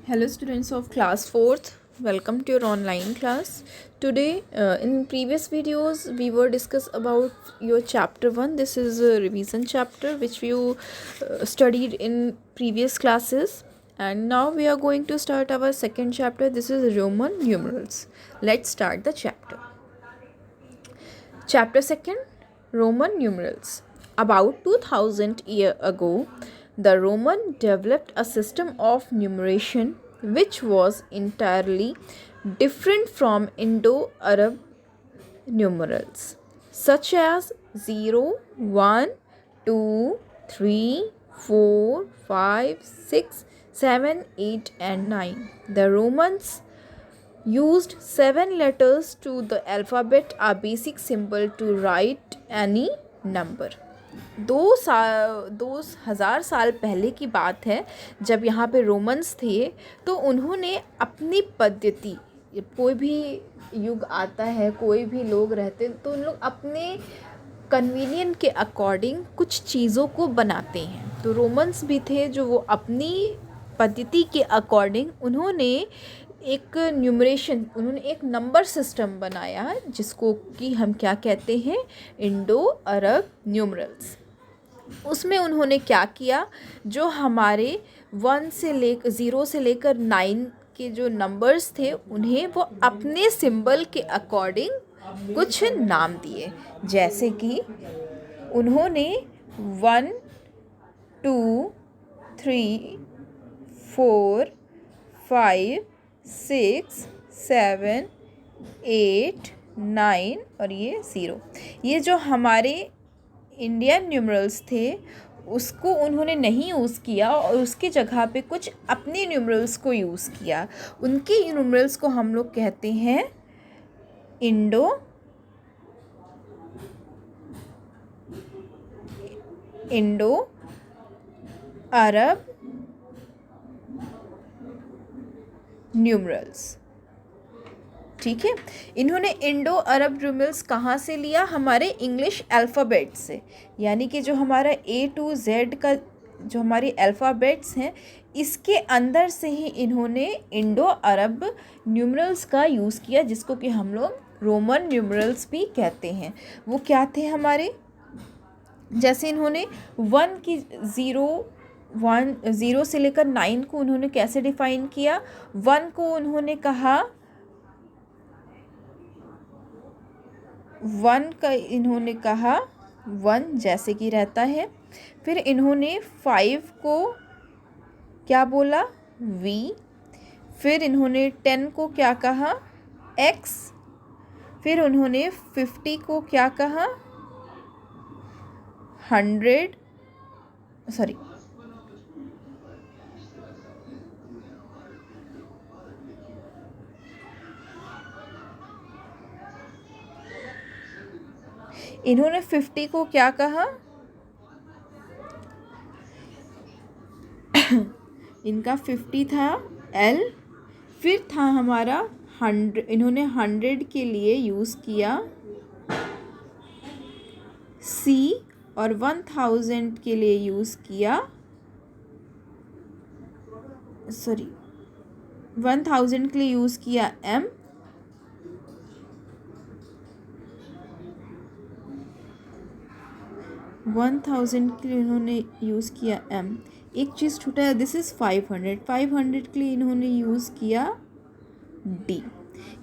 Hello students of class 4th, welcome to your online class. Today in previous videos we were discuss about your chapter 1. This is a revision chapter which you studied in previous classes, and now we are going to start our second chapter. This is Roman numerals. Let's start the chapter. Chapter 2, Roman numerals. About 2000 years ago, the Roman developed a system of numeration which was entirely different from Indo-Arab numerals, such as 0, 1, 2, 3, 4, 5, 6, 7, 8 and 9. The Romans used 7 letters to the alphabet, a basic symbol to write any number. 2000 साल पहले की बात है जब यहाँ पे Romans थे, तो उन्होंने अपनी पद्धति, कोई भी युग आता है, कोई भी लोग रहते हैं, तो उन लोग अपने कन्वीनियंट के अकॉर्डिंग कुछ चीज़ों को बनाते हैं. तो रोमन्स भी थे जो वो अपनी पद्धति के अकॉर्डिंग उन्होंने एक न्यूमरेशन, उन्होंने एक नंबर सिस्टम बनाया जिसको कि हम क्या कहते हैं, इंडो अरब न्यूमरल्स. उसमें उन्होंने क्या किया, जो हमारे 0 से लेकर 9 के जो नंबर्स थे उन्हें वो अपने सिंबल के अकॉर्डिंग कुछ नाम दिए. जैसे कि उन्होंने 1, 2, 3, 4, 5, 6, 7, 8, 9 और ये 0. ये जो हमारे इंडियन न्यूमरल्स थे उसको उन्होंने नहीं यूज़ किया और उसकी जगह पे कुछ अपने न्यूमरल्स को यूज़ किया. उनके न्यूमरल्स को हम लोग कहते हैं इंडो अरब न्यूमरल्स. ठीक है, इन्होंने इंडो अरब न्यूमरल्स कहाँ से लिया, हमारे इंग्लिश अल्फ़ाबेट से. यानी कि जो हमारा A to Z का जो हमारे अल्फ़ाबेट्स हैं, इसके अंदर से ही इन्होंने इंडो अरब न्यूमरल्स का यूज़ किया, जिसको कि हम लोग रोमन न्यूमरल्स भी कहते हैं. वो क्या थे हमारे, जैसे इन्होंने 0 से लेकर 9 को उन्होंने कैसे डिफ़ाइन किया. 1 को उन्होंने कहा, 1 जैसे कि रहता है. फिर इन्होंने 5 को क्या बोला, V. फिर इन्होंने 10 को क्या कहा, X. फिर उन्होंने 50 को क्या कहा, 100. इन्होंने 50 को क्या कहा, इनका 50 था L. फिर था हमारा 100, इन्होंने 100 के लिए यूज़ किया C और 1000 के लिए यूज़ किया 1000 के लिए यूज़ किया M. के लिए इन्होंने यूज़ किया M. एक चीज़ छूटा है, दिस इज़ 500 के लिए इन्होंने यूज़ किया D.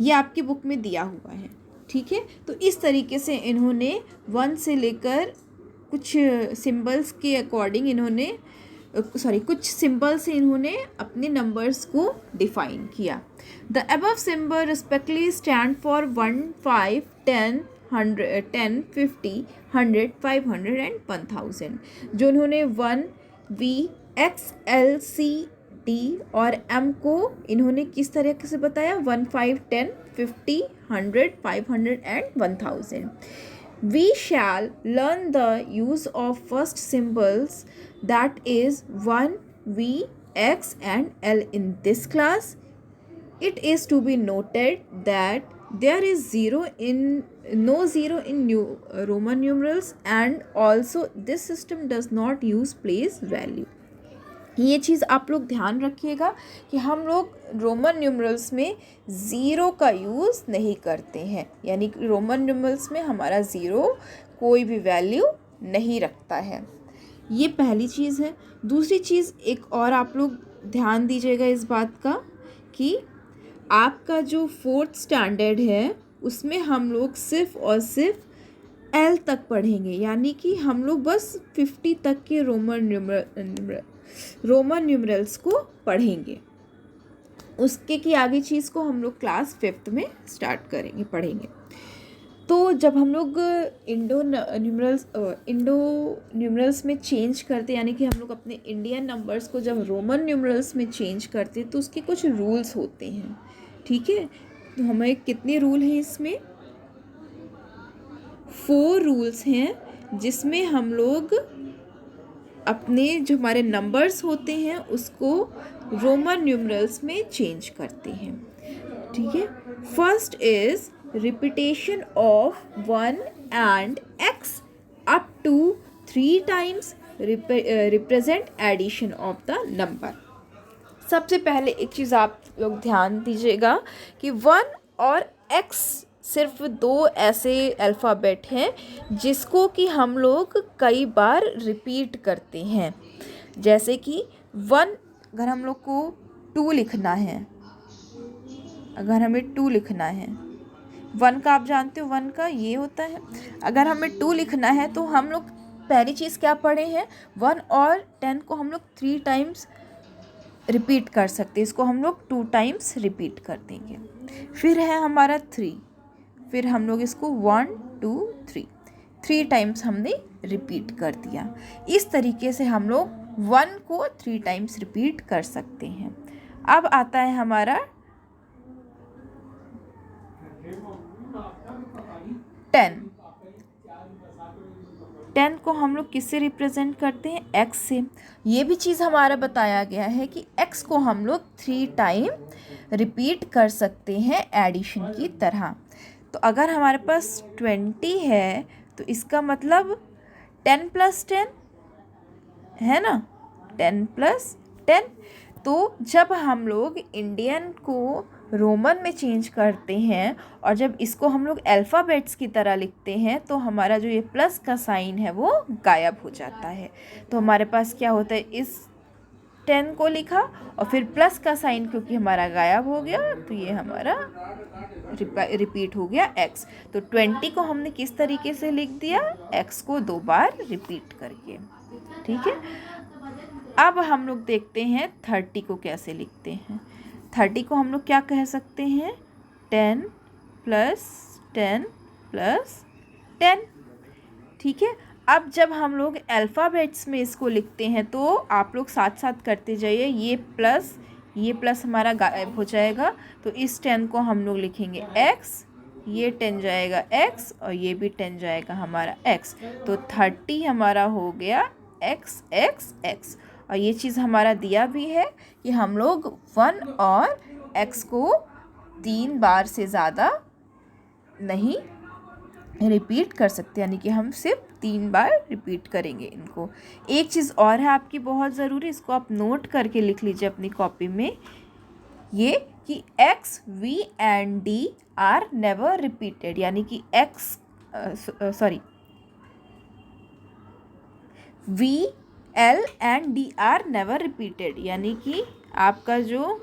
ये आपकी बुक में दिया हुआ है. ठीक है, तो इस तरीके से इन्होंने 1 से लेकर कुछ सिंबल्स के अकॉर्डिंग इन्होंने कुछ सिंबल से इन्होंने अपने नंबर्स को डिफाइन किया. The above symbol respectively stand for 1, 5, 10, 10, 50, 100, 500 and 1000. जो उन्होंने 1, V, X, L, C, D और M को इन्होंने किस तरह से बताया, 1, 5, 10, 50, 100, 500 and 1000. We shall learn the use of first symbols, that is 1, V, X and L in this class. It is to be noted that there is no zero in Roman numerals, and also this system does not use place value. ये चीज़ आप लोग ध्यान रखिएगा कि हम लोग Roman numerals में zero का यूज़ नहीं करते हैं, यानी कि रोमन न्यूमरल्स में हमारा ज़ीरो कोई भी वैल्यू नहीं रखता है। ये पहली चीज़ है। दूसरी चीज़ एक और आप लोग ध्यान दीजिएगा इस बात का कि आपका जो 4th स्टैंडर्ड है उसमें हम लोग सिर्फ़ और सिर्फ एल तक पढ़ेंगे, यानी कि हम लोग बस 50 तक के रोमन न्यूमरल्स को पढ़ेंगे। उसके की आगे चीज़ को हम लोग क्लास 5th में स्टार्ट करेंगे, पढ़ेंगे। तो जब हम लोग इंडो न्यूमरल्स में चेंज करते, यानी कि हम लोग अपने इंडियन नंबर्स को जब रोमन न्यूमरल्स में चेंज करते तो उसके कुछ रूल्स होते हैं, ठीक है। तो हमें कितने रूल हैं इसमें? 4 रूल्स हैं, जिसमें हम लोग अपने जो हमारे नंबर्स होते हैं उसको रोमन न्यूमरल्स में चेंज करते हैं, ठीक है। First is repetition of 1 and x up to 3 times represent addition of the number. सबसे पहले एक चीज़ आप लोग ध्यान दीजिएगा कि 1 और x सिर्फ 2 ऐसे अल्फ़ाबेट हैं जिसको कि हम लोग कई बार रिपीट करते हैं। जैसे कि 1, अगर हम लोग को 2 लिखना है, अगर हमें 2 लिखना है, 1 का आप जानते हो 1 का ये होता है। अगर हमें 2 लिखना है तो हम लोग पहली चीज़ क्या पढ़े हैं, 1 और 10 को हम लोग 3 टाइम्स रिपीट कर सकते हैं, इसको हम लोग 2 टाइम्स रिपीट कर देंगे। फिर है हमारा 3, फिर हम लोग इसको 1 2 3 टाइम्स हमने रिपीट कर दिया। इस तरीके से हम लोग 1 को 3 टाइम्स रिपीट कर सकते हैं। अब आता है हमारा 10। 10 को हम लोग किससे रिप्रेजेंट करते हैं? x से। ये भी चीज़ हमारा बताया गया है कि x को हम लोग 3 टाइम रिपीट कर सकते हैं एडिशन की तरह। तो अगर हमारे पास 20 है तो इसका मतलब 10 + 10 है ना, 10 + 10। तो जब हम लोग इंडियन को रोमन में चेंज करते हैं और जब इसको हम लोग अल्फ़ाबेट्स की तरह लिखते हैं तो हमारा जो ये प्लस का साइन है वो गायब हो जाता है। तो हमारे पास क्या होता है, इस 10 को लिखा और फिर प्लस का साइन क्योंकि हमारा गायब हो गया तो ये हमारा रिपीट हो गया x। तो 20 को हमने किस तरीके से लिख दिया, x को 2 बार रिपीट करके, ठीक है। अब हम लोग देखते हैं 30 को कैसे लिखते हैं। 30 को हम लोग क्या कह सकते हैं, 10 + 10 + 10, ठीक है। अब जब हम लोग अल्फ़ाबेट्स में इसको लिखते हैं तो आप लोग साथ साथ करते जाइए, ये प्लस हमारा गायब हो जाएगा तो इस 10 को हम लोग लिखेंगे x, ये 10 जाएगा x और ये भी 10 जाएगा हमारा x। तो 30 हमारा हो गया x x x। और ये चीज़ हमारा दिया भी है कि हम लोग 1 और x को 3 बार से ज़्यादा नहीं रिपीट कर सकते, यानी कि हम सिर्फ 3 बार रिपीट करेंगे इनको। एक चीज़ और है आपकी बहुत ज़रूरी, इसको आप नोट करके लिख लीजिए अपनी कॉपी में, ये कि x, v and d are never repeated, यानी कि v, l and d are never repeated, यानी कि आपका जो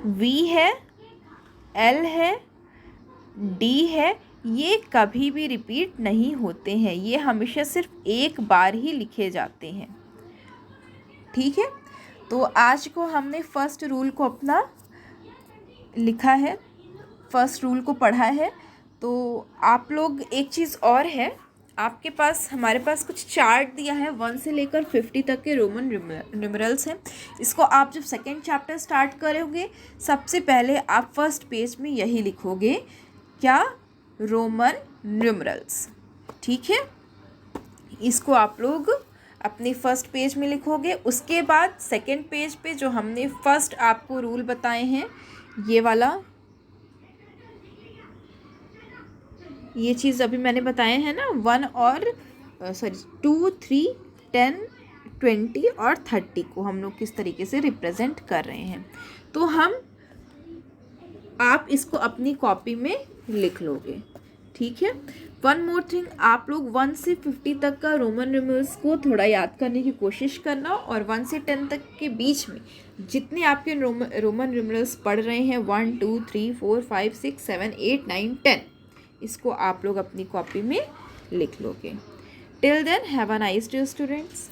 v है, l है, d है, ये कभी भी रिपीट नहीं होते हैं, ये हमेशा सिर्फ एक बार ही लिखे जाते हैं, ठीक है। तो आज को हमने फर्स्ट रूल को अपना लिखा है, फर्स्ट रूल को पढ़ा है। तो आप लोग एक चीज़ और है, आपके पास हमारे पास कुछ चार्ट दिया है 1 से लेकर 50 तक के रोमन न्यूमरल्स हैं। इसको आप जब सेकेंड चैप्टर स्टार्ट करोगे सबसे पहले आप फर्स्ट पेज में यही लिखोगे, क्या, रोमन न्यूमरल्स, ठीक है। इसको आप लोग अपने फर्स्ट पेज में लिखोगे। उसके बाद सेकंड पेज पे जो हमने फर्स्ट आपको रूल बताए हैं, ये वाला, ये चीज़ अभी मैंने बताए हैं ना, 1 और 2 3 10 20 और 30 को हम लोग किस तरीके से रिप्रेजेंट कर रहे हैं। तो आप इसको अपनी कॉपी में लिख लोगे, ठीक है। वन मोर थिंग, आप लोग 1 से 50 तक का रोमन न्यूमरल्स को थोड़ा याद करने की कोशिश करना, और 1 से 10 तक के बीच में जितने आपके रोमन न्यूमरल्स पढ़ रहे हैं 1 2 3 4 5 6 7 8 9 10, इसको आप लोग अपनी कॉपी में लिख लोगे। Till then have a nice day students.